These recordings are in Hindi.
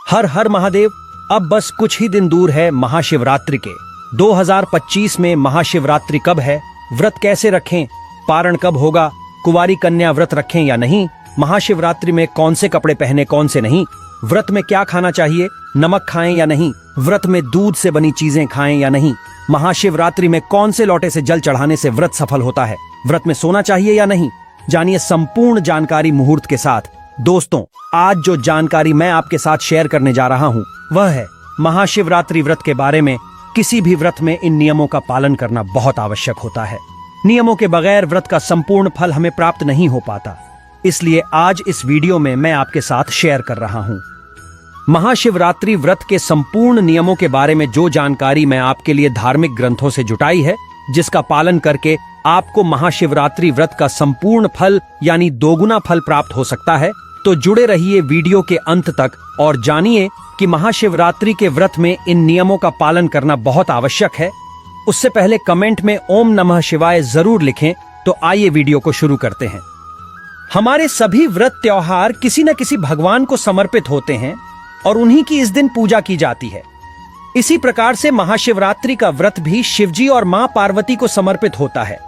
हर हर महादेव। अब बस कुछ ही दिन दूर है महाशिवरात्रि के। 2025 में महाशिवरात्रि कब है, व्रत कैसे रखें, पारण कब होगा, कुंवारी कन्या व्रत रखें या नहीं, महाशिवरात्रि में कौन से कपड़े पहने कौन से नहीं, व्रत में क्या खाना चाहिए, नमक खाएं या नहीं, व्रत में दूध से बनी चीजें खाएं या नहीं, महाशिवरात्रि में कौन से लोटे से जल चढ़ाने से व्रत सफल होता है, व्रत में सोना चाहिए या नहीं, जानिए संपूर्ण जानकारी मुहूर्त के साथ। दोस्तों, आज जो जानकारी मैं आपके साथ शेयर करने जा रहा हूं वह है महाशिवरात्रि व्रत के बारे में। किसी भी व्रत में इन नियमों का पालन करना बहुत आवश्यक होता है। नियमों के बगैर व्रत का संपूर्ण फल हमें प्राप्त नहीं हो पाता। इसलिए आज इस वीडियो में मैं आपके साथ शेयर कर रहा हूं महाशिवरात्रि व्रत के संपूर्ण नियमों के बारे में। जो जानकारी मैं आपके लिए धार्मिक ग्रंथों से जुटाई है, जिसका पालन करके आपको महाशिवरात्रि व्रत का संपूर्ण फल यानी दोगुना फल प्राप्त हो सकता है। तो जुड़े रहिए वीडियो के अंत तक और जानिए कि महाशिवरात्रि के व्रत में इन नियमों का पालन करना बहुत आवश्यक है। उससे पहले कमेंट में ओम नमः शिवाय जरूर लिखें। तो आइए वीडियो को शुरू करते हैं। हमारे सभी व्रत त्योहार किसी न किसी भगवान को समर्पित होते हैं और उन्हीं की इस दिन पूजा की जाती है। इसी प्रकार से महाशिवरात्रि का व्रत भी शिवजी और मां पार्वती को समर्पित होता है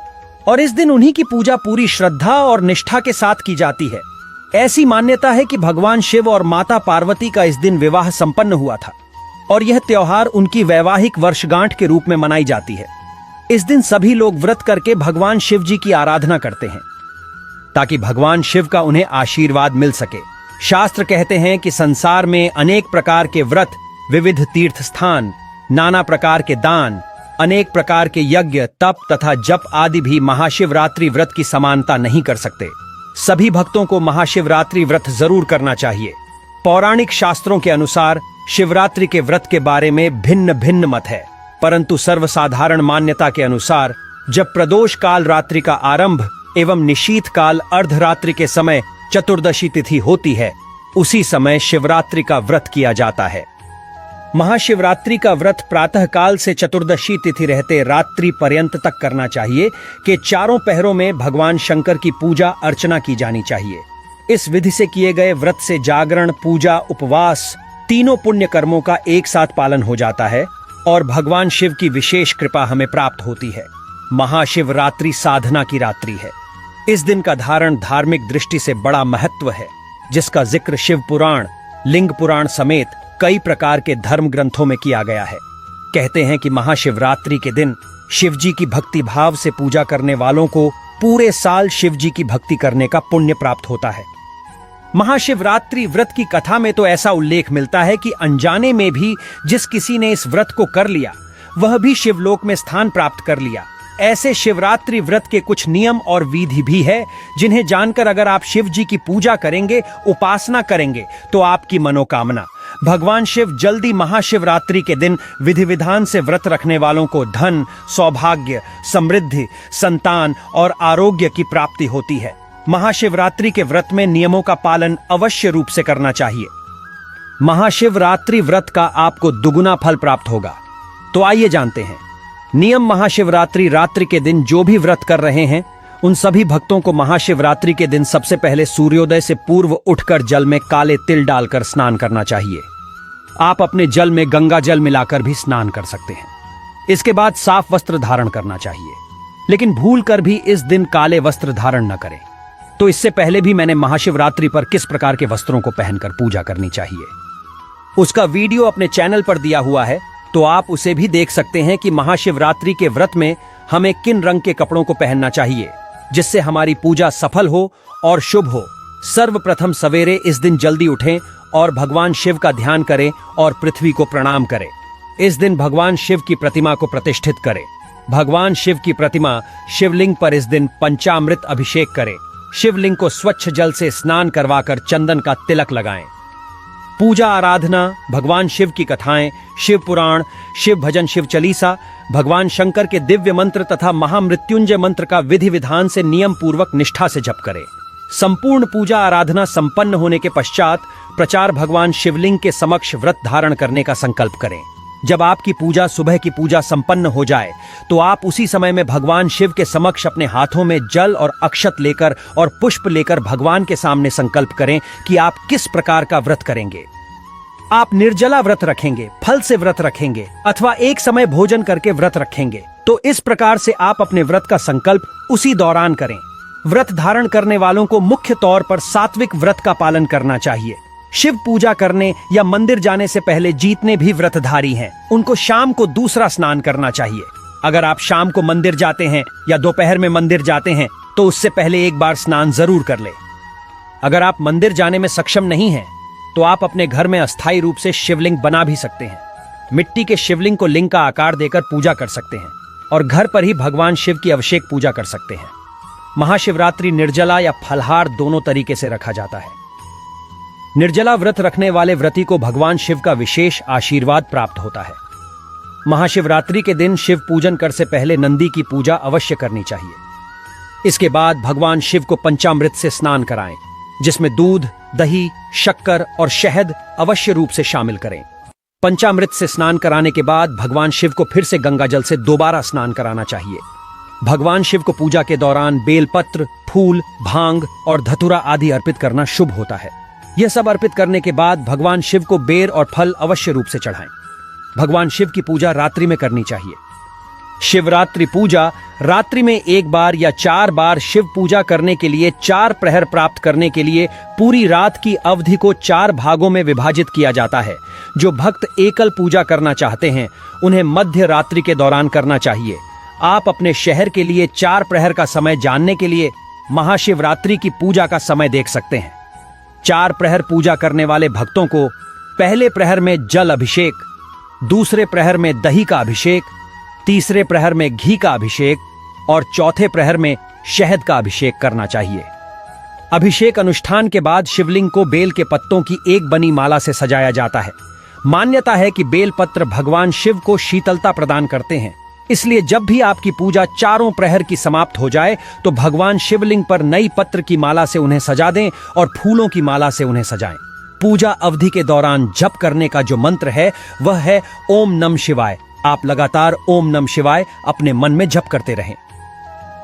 और इस दिन उन्हीं की पूजा पूरी श्रद्धा और निष्ठा के साथ की जाती है। ऐसी मान्यता है कि भगवान शिव और माता पार्वती का इस दिन विवाह संपन्न हुआ था और यह त्योहार उनकी वैवाहिक वर्षगांठ के रूप में मनाई जाती है। इस दिन सभी लोग व्रत करके भगवान शिव जी की आराधना करते हैं ताकि भगवान शिव का उन्हें आशीर्वाद मिल सके। शास्त्र कहते हैं कि संसार में अनेक प्रकार के व्रत, विविध तीर्थ स्थान, नाना प्रकार के दान, अनेक प्रकार के यज्ञ, तप तथा जप आदि भी महाशिवरात्रि व्रत की समानता नहीं कर सकते। सभी भक्तों को महाशिवरात्रि व्रत जरूर करना चाहिए। पौराणिक शास्त्रों के अनुसार शिवरात्रि के व्रत के बारे में भिन्न भिन्न मत है, परंतु सर्वसाधारण मान्यता के अनुसार जब प्रदोष काल रात्रि का आरंभ एवं निशीथ काल अर्धरात्रि के समय चतुर्दशी तिथि होती है, उसी समय शिवरात्रि का व्रत किया जाता है। महाशिवरात्रि का व्रत प्रातः काल से चतुर्दशी तिथि रहते रात्रि पर्यंत तक करना चाहिए कि चारों पहरों में भगवान शंकर की पूजा अर्चना की जानी चाहिए। इस विधि से किए गए व्रत से जागरण, पूजा, उपवास तीनों पुण्य कर्मों का एक साथ पालन हो जाता है और भगवान शिव की विशेष कृपा हमें प्राप्त होती है। महाशिवरात्रि साधना की रात्रि है। इस दिन का धारण धार्मिक दृष्टि से बड़ा महत्व है, जिसका जिक्र शिव पुराण, लिंग पुराण समेत कई प्रकार के धर्म ग्रंथों में किया गया है। कहते हैं कि महाशिवरात्रि के दिन शिवजी की भक्ति भाव से पूजा करने वालों को पूरे साल शिवजी की भक्ति करने का पुण्य प्राप्त होता है। महाशिवरात्रि व्रत की कथा में तो ऐसा उल्लेख मिलता है कि अनजाने में भी जिस किसी ने इस व्रत को कर लिया वह भी शिवलोक में स्थान प्राप्त कर लिया। ऐसे शिवरात्रि व्रत के कुछ नियम और विधि भी है, जिन्हें जानकर अगर आप शिव जी की पूजा करेंगे, उपासना करेंगे, तो आपकी मनोकामना भगवान शिव जल्दी महाशिवरात्रि के दिन विधि विधान से व्रत रखने वालों को धन, सौभाग्य, समृद्धि, संतान और आरोग्य की प्राप्ति होती है। महाशिवरात्रि के व्रत में नियमों का पालन अवश्य रूप से करना चाहिए। महाशिवरात्रि व्रत का आपको दुगुना फल प्राप्त होगा। तो आइए जानते हैं नियम। महाशिवरात्रि रात्रि के दिन जो भी व्रत कर रहे हैं, उन सभी भक्तों को महाशिवरात्रि के दिन सबसे पहले सूर्योदय से पूर्व उठकर जल में काले तिल डालकर स्नान करना चाहिए। आप अपने जल में गंगा जल मिलाकर भी स्नान कर सकते हैं। इसके बाद साफ वस्त्र धारण करना चाहिए, लेकिन भूल कर भी इस दिन काले वस्त्र धारण न करें। तो इससे पहले भी मैंने महाशिवरात्रि पर किस प्रकार के वस्त्रों को पहनकर पूजा करनी चाहिए, उसका वीडियो अपने चैनल पर दिया हुआ है, तो आप उसे भी देख सकते हैं कि महाशिवरात्रि के व्रत में हमें किन रंग के कपड़ों को पहनना चाहिए, जिससे हमारी पूजा सफल हो और शुभ हो। सर्वप्रथम सवेरे इस दिन जल्दी उठें और भगवान शिव का ध्यान करें और पृथ्वी को प्रणाम करें। इस दिन भगवान शिव की प्रतिमा को प्रतिष्ठित करें। भगवान शिव की प्रतिमा शिवलिंग पर इस दिन पंचामृत अभिषेक करें। शिवलिंग को स्वच्छ जल से स्नान करवाकर चंदन का तिलक लगाएं। पूजा आराधना, भगवान शिव की कथाएं, शिव पुराण, शिव भजन, शिव चालीसा, भगवान शंकर के दिव्य मंत्र तथा महामृत्युंजय मंत्र का विधि विधान से नियम पूर्वक निष्ठा से जप करें। संपूर्ण पूजा आराधना संपन्न होने के पश्चात प्रचार भगवान शिवलिंग के समक्ष व्रत धारण करने का संकल्प करें। जब आपकी पूजा सुबह की पूजा संपन्न हो जाए तो आप उसी समय में भगवान शिव के समक्ष अपने हाथों में जल और अक्षत लेकर और पुष्प लेकर भगवान के सामने संकल्प करें कि आप किस प्रकार का व्रत करेंगे। आप निर्जला व्रत रखेंगे, फल से व्रत रखेंगे अथवा एक समय भोजन करके व्रत रखेंगे, तो इस प्रकार से आप अपने व्रत का संकल्प उसी दौरान करें। व्रत धारण करने वालों को मुख्य तौर पर सात्विक व्रत का पालन करना चाहिए। शिव पूजा करने या मंदिर जाने से पहले जितने भी व्रतधारी हैं, उनको शाम को दूसरा स्नान करना चाहिए। अगर आप शाम को मंदिर जाते हैं या दोपहर में मंदिर जाते हैं तो उससे पहले एक बार स्नान जरूर कर ले। अगर आप मंदिर जाने में सक्षम नहीं हैं, तो आप अपने घर में अस्थायी रूप से शिवलिंग बना भी सकते हैं। मिट्टी के शिवलिंग को लिंग का आकार देकर पूजा कर सकते हैं और घर पर ही भगवान शिव की अभिषेक पूजा कर सकते हैं। महाशिवरात्रि निर्जला या फलहार दोनों तरीके से रखा जाता है। निर्जला व्रत रखने वाले व्रती को भगवान शिव का विशेष आशीर्वाद प्राप्त होता है। महाशिवरात्रि के दिन शिव पूजन कर से पहले नंदी की पूजा अवश्य करनी चाहिए। इसके बाद भगवान शिव को पंचामृत से स्नान कराएं, जिसमें दूध, दही, शक्कर और शहद अवश्य रूप से शामिल करें। पंचामृत से स्नान कराने के बाद भगवान शिव को फिर से गंगा जल से दोबारा स्नान कराना चाहिए। भगवान शिव को पूजा के दौरान बेलपत्र, फूल, भांग और धतूरा आदि अर्पित करना शुभ होता है। यह सब अर्पित करने के बाद भगवान शिव को बेर और फल अवश्य रूप से चढ़ाएं। भगवान शिव की पूजा रात्रि में करनी चाहिए। शिवरात्रि पूजा रात्रि में एक बार या 4 बार शिव पूजा करने के लिए 4 प्रहर प्राप्त करने के लिए पूरी रात की अवधि को 4 भागों में विभाजित किया जाता है। जो भक्त एकल पूजा करना चाहते हैं, उन्हें मध्य रात्रि के दौरान करना चाहिए। आप अपने शहर के लिए 4 प्रहर का समय जानने के लिए महाशिवरात्रि की पूजा का समय देख सकते हैं। 4 प्रहर पूजा करने वाले भक्तों को पहले प्रहर में जल अभिषेक, दूसरे प्रहर में दही का अभिषेक, तीसरे प्रहर में घी का अभिषेक और चौथे प्रहर में शहद का अभिषेक करना चाहिए। अभिषेक अनुष्ठान के बाद शिवलिंग को बेल के पत्तों की एक बनी माला से सजाया जाता है। मान्यता है कि बेल पत्र भगवान शिव को शीतलता प्रदान करते हैं, इसलिए जब भी आपकी पूजा चारों प्रहर की समाप्त हो जाए तो भगवान शिवलिंग पर नई पत्र की माला से उन्हें सजा दें और फूलों की माला से उन्हें सजाएं। पूजा अवधि के दौरान जप करने का जो मंत्र है वह है ओम नमः शिवाय। आप लगातार ओम नमः शिवाय अपने मन में जप करते रहें।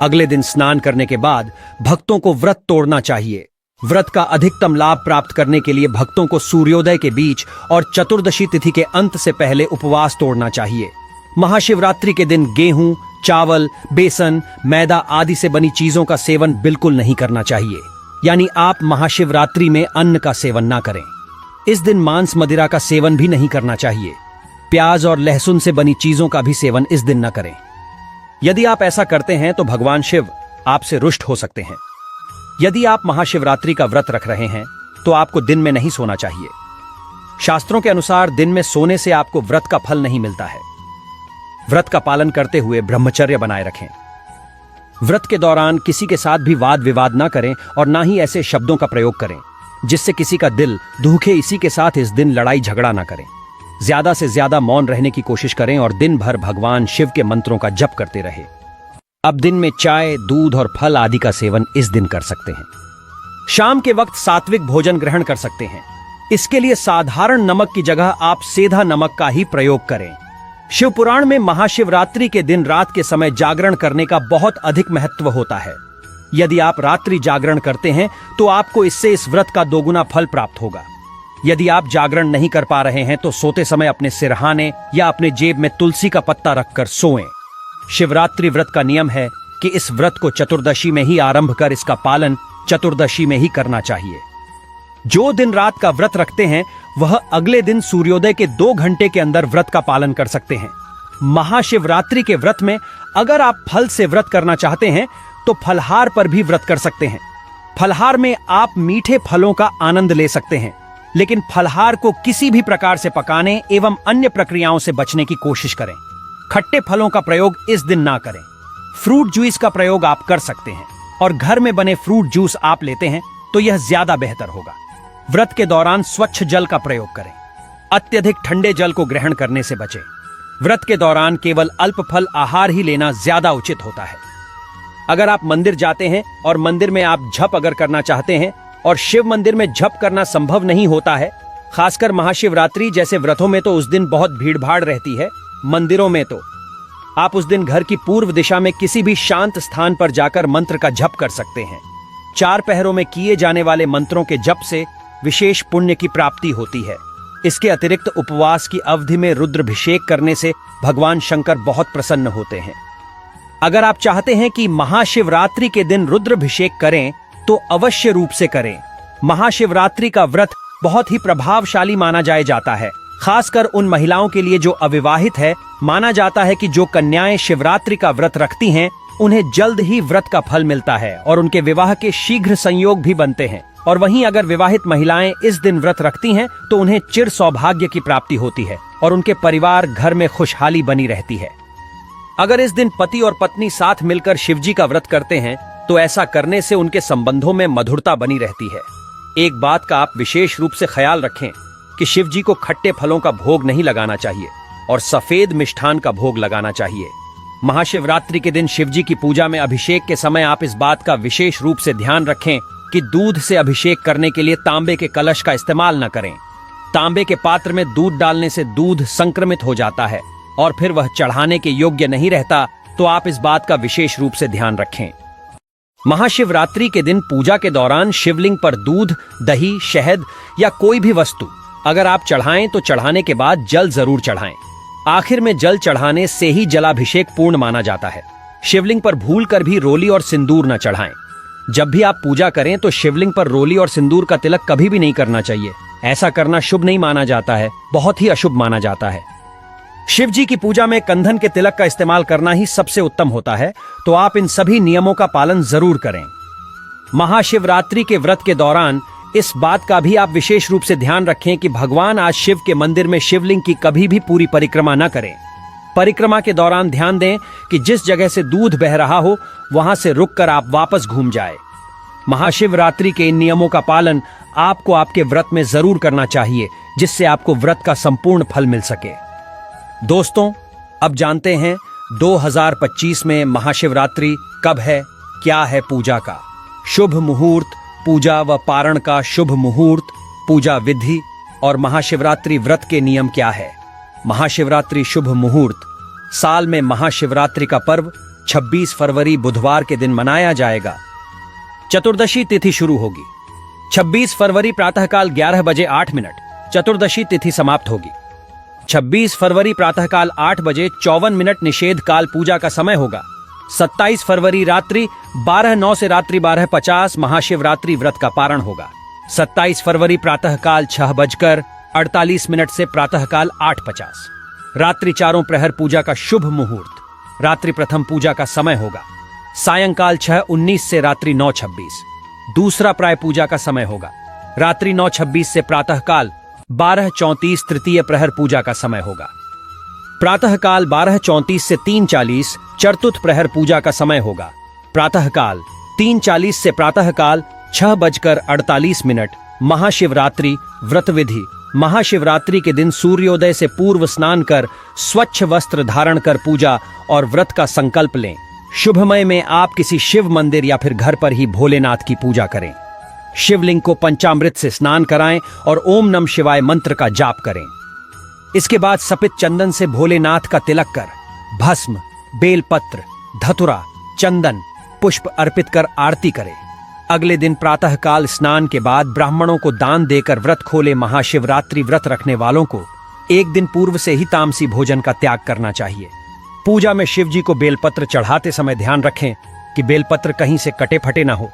अगले दिन स्नान करने के बाद भक्तों को व्रत तोड़ना चाहिए। व्रत का अधिकतम लाभ प्राप्त करने के लिए भक्तों को सूर्योदय के बीच और चतुर्दशी तिथि के अंत से पहले उपवास तोड़ना चाहिए। महाशिवरात्रि के दिन गेहूं, चावल, बेसन, मैदा आदि से बनी चीजों का सेवन बिल्कुल नहीं करना चाहिए। यानी आप महाशिवरात्रि में अन्न का सेवन ना करें। इस दिन मांस मदिरा का सेवन भी नहीं करना चाहिए। प्याज और लहसुन से बनी चीजों का भी सेवन इस दिन न करें। यदि आप ऐसा करते हैं तो भगवान शिव आपसे रुष्ट हो सकते हैं। यदि आप महाशिवरात्रि का व्रत रख रहे हैं तो आपको दिन में नहीं सोना चाहिए। शास्त्रों के अनुसार दिन में सोने से आपको व्रत का फल नहीं मिलता है। व्रत का पालन करते हुए ब्रह्मचर्य बनाए रखें। व्रत के दौरान किसी के साथ भी वाद विवाद ना करें और ना ही ऐसे शब्दों का प्रयोग करें जिससे किसी का दिल दुखे। इसी के साथ इस दिन लड़ाई झगड़ा ना करें। ज्यादा से ज्यादा मौन रहने की कोशिश करें और दिन भर भगवान शिव के मंत्रों का जप करते रहे। अब दिन में चाय, दूध और फल आदि का सेवन इस दिन कर सकते हैं। शाम के वक्त सात्विक भोजन ग्रहण कर सकते हैं। इसके लिए साधारण नमक की जगह आप सेंधा नमक का ही प्रयोग करें। शिव पुराण में महाशिवरात्रि के दिन रात के समय जागरण करने का बहुत अधिक महत्व होता है। यदि आप रात्रि जागरण करते हैं तो आपको इससे इस व्रत का दोगुना फल प्राप्त होगा। यदि आप जागरण नहीं कर पा रहे हैं तो सोते समय अपने सिरहाने या अपने जेब में तुलसी का पत्ता रखकर सोएं। शिवरात्रि व्रत का नियम है कि इस व्रत को चतुर्दशी में ही आरंभ कर इसका पालन चतुर्दशी में ही करना चाहिए। जो दिन रात का व्रत रखते हैं वह अगले दिन सूर्योदय के 2 घंटे के अंदर व्रत का पालन कर सकते हैं। महाशिवरात्रि के व्रत में अगर आप फल से व्रत करना चाहते हैं तो फलहार पर भी व्रत कर सकते हैं। फलहार में आप मीठे फलों का आनंद ले सकते हैं, लेकिन फलहार को किसी भी प्रकार से पकाने एवं अन्य प्रक्रियाओं से बचने की कोशिश करें। खट्टे फलों का प्रयोग इस दिन ना करें। फ्रूट जूस का प्रयोग आप कर सकते हैं और घर में बने फ्रूट जूस आप लेते हैं तो यह ज्यादा बेहतर होगा। व्रत के दौरान स्वच्छ जल का प्रयोग करें। अत्यधिक ठंडे जल को ग्रहण करने से बचें। व्रत के दौरान केवल अल्प फल आहार ही लेना ज्यादा उचित होता है। अगर आप मंदिर जाते हैं और मंदिर में आप जप अगर करना चाहते हैं और शिव मंदिर में जप करना संभव नहीं होता है, खासकर महाशिवरात्रि जैसे व्रतों में तो उस दिन बहुत भीड़ भाड़ रहती है। मंदिरों में तो आप उस दिन घर की पूर्व दिशा में किसी भी शांत स्थान पर जाकर मंत्र का जप कर सकते हैं। 4 पहरों में किए जाने वाले मंत्रों के जप से विशेष पुण्य की प्राप्ति होती है। इसके अतिरिक्त उपवास की अवधि में रुद्राभिषेक करने से भगवान शंकर बहुत प्रसन्न होते हैं। अगर आप चाहते हैं कि महाशिवरात्रि के दिन रुद्राभिषेक करें तो अवश्य रूप से करें। महाशिवरात्रि का व्रत बहुत ही प्रभावशाली माना जाता है, खासकर उन महिलाओं के लिए जो अविवाहित है। माना जाता है कि जो कन्याएं शिवरात्रि का व्रत रखती हैं उन्हें जल्द ही व्रत का फल मिलता है और उनके विवाह के शीघ्र संयोग भी बनते हैं। और वहीं अगर विवाहित महिलाएं इस दिन व्रत रखती हैं तो उन्हें चिर सौभाग्य की प्राप्ति होती है और उनके परिवार घर में खुशहाली बनी रहती है। अगर इस दिन पति और पत्नी साथ मिलकर शिवजी का व्रत करते हैं तो ऐसा करने से उनके संबंधों में मधुरता बनी रहती है। एक बात का आप विशेष रूप से ख्याल रखें कि शिवजी को खट्टे फलों का भोग नहीं लगाना चाहिए और सफेद मिष्ठान का भोग लगाना चाहिए। महाशिवरात्रि के दिन शिवजी की पूजा में अभिषेक के समय आप इस बात का विशेष रूप से ध्यान रखें कि दूध से अभिषेक करने के लिए तांबे के कलश का इस्तेमाल न करें। तांबे के पात्र में दूध डालने से दूध संक्रमित हो जाता है और फिर वह चढ़ाने के योग्य नहीं रहता, तो आप इस बात का विशेष रूप से ध्यान रखें। महाशिवरात्रि के दिन पूजा के दौरान शिवलिंग पर दूध, दही, शहद या कोई भी वस्तु अगर आप चढ़ाएं तो चढ़ाने के बाद जल जरूर चढ़ाएं। आखिर में जल चढ़ाने से ही जलाभिषेक पूर्ण माना जाता है। शिवलिंग पर भूल कर भी रोली और सिंदूर न चढ़ाएं। जब भी आप पूजा करें तो शिवलिंग पर रोली और सिंदूर का तिलक कभी भी नहीं करना चाहिए। ऐसा करना शुभ नहीं माना जाता है, बहुत ही अशुभ माना जाता है। शिव जी की पूजा में कंधन के तिलक का इस्तेमाल करना ही सबसे उत्तम होता है, तो आप इन सभी नियमों का पालन जरूर करें। महाशिवरात्रि के व्रत के दौरान इस बात का भी आप विशेष रूप से ध्यान रखें कि भगवान आज शिव के मंदिर में शिवलिंग की कभी भी पूरी परिक्रमा न करें। परिक्रमा के दौरान ध्यान दें कि जिस जगह से दूध बह रहा हो वहां से रुककर आप वापस घूम जाए। महाशिवरात्रि के इन नियमों का पालन आपको आपके व्रत में जरूर करना चाहिए, जिससे आपको व्रत का संपूर्ण फल मिल सके। दोस्तों, अब जानते हैं 2025 में महाशिवरात्रि कब है, क्या है पूजा का शुभ मुहूर्त, पूजा व पारण का शुभ मुहूर्त, पूजा विधि और महाशिवरात्रि व्रत के नियम क्या है। महाशिवरात्रि शुभ मुहूर्त। साल में महाशिवरात्रि का पर्व 26 फरवरी बुधवार के दिन मनाया जाएगा। चतुर्दशी तिथि शुरू होगी 26 फरवरी प्रातःकाल 11 बजे 8 मिनट। चतुर्दशी तिथि समाप्त होगी 26 फरवरी प्रातःकाल 8 बजे 54 मिनट। निषेध काल पूजा का समय होगा 27 फरवरी रात्रि 12:09 से रात्रि 12:50 महाशिवरात्रि व्रत का पारण होगा। 27 फरवरी प्रातःकाल 6:48 से प्रातःकाल 8:50। रात्रि चारों प्रहर पूजा का शुभ मुहूर्त। रात्रि प्रथम पूजा का समय होगा सायंकाल 6:19 से रात्रि 9:26। दूसरा प्राय पूजा का समय होगा रात्रि 9:26 से प्रातःकाल 12:34। तृतीय प्रहर पूजा का समय होगा प्रातःकाल 12:34 से 3:40। चतुर्थ प्रहर पूजा का समय होगा प्रातःकाल 3:40 से प्रातःकाल 6:48। महाशिवरात्रि व्रत विधि। महाशिवरात्रि के दिन सूर्योदय से पूर्व स्नान कर स्वच्छ वस्त्र धारण कर पूजा और व्रत का संकल्प लें। शुभमय में आप किसी शिव मंदिर या फिर घर पर ही भोलेनाथ की पूजा करें। शिवलिंग को पंचामृत से स्नान कराएं और ओम नमः शिवाय मंत्र का जाप करें। इसके बाद सफेद चंदन से भोलेनाथ का तिलक कर भस्म, बेलपत्र, धतुरा, चंदन, पुष्प अर्पित कर आरती करें। अगले दिन प्रातःकाल स्नान के बाद ब्राह्मणों को दान देकर व्रत खोले। महाशिवरात्रि व्रत रखने वालों को एक दिन पूर्व से ही तामसी भोजन का त्याग करना चाहिए। पूजा में शिव जी को बेलपत्र चढ़ाते समय ध्यान रखें कि बेलपत्र कहीं से कटे फटे ना हो।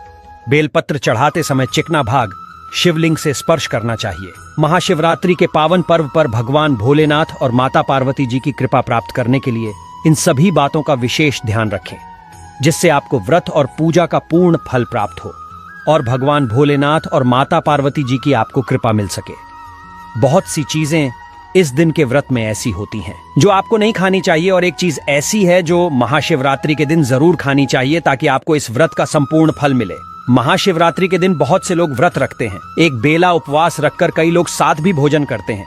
बेलपत्र चढ़ाते समय चिकना भाग शिवलिंग से स्पर्श करना चाहिए। महाशिवरात्रि के पावन पर्व पर भगवान भोलेनाथ और माता पार्वती जी की कृपा प्राप्त करने के लिए इन सभी बातों का विशेष ध्यान रखें, जिससे आपको व्रत और पूजा का पूर्ण फल प्राप्त हो और भगवान भोलेनाथ और माता पार्वती जी की आपको कृपा मिल सके। बहुत सी चीजें इस दिन के व्रत में ऐसी होती हैं जो आपको नहीं खानी चाहिए, और एक चीज ऐसी है जो महाशिवरात्रि के दिन जरूर खानी चाहिए ताकि आपको इस व्रत का संपूर्ण फल मिले। महाशिवरात्रि के दिन बहुत से लोग व्रत रखते हैं। एक बेला उपवास रखकर कई लोग साथ भी भोजन करते हैं।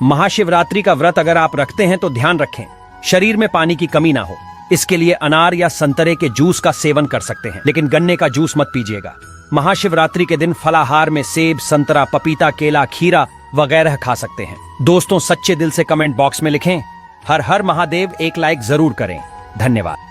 महाशिवरात्रि का व्रत अगर आप रखते हैं तो ध्यान रखें शरीर में पानी की कमी ना हो। इसके लिए अनार या संतरे के जूस का सेवन कर सकते हैं, लेकिन गन्ने का जूस मत पीजिएगा। महाशिवरात्रि के दिन फलाहार में सेब, संतरा, पपीता, केला, खीरा वगैरह खा सकते हैं। दोस्तों, सच्चे दिल से कमेंट बॉक्स में लिखें हर हर महादेव, एक लाइक जरूर करें। धन्यवाद।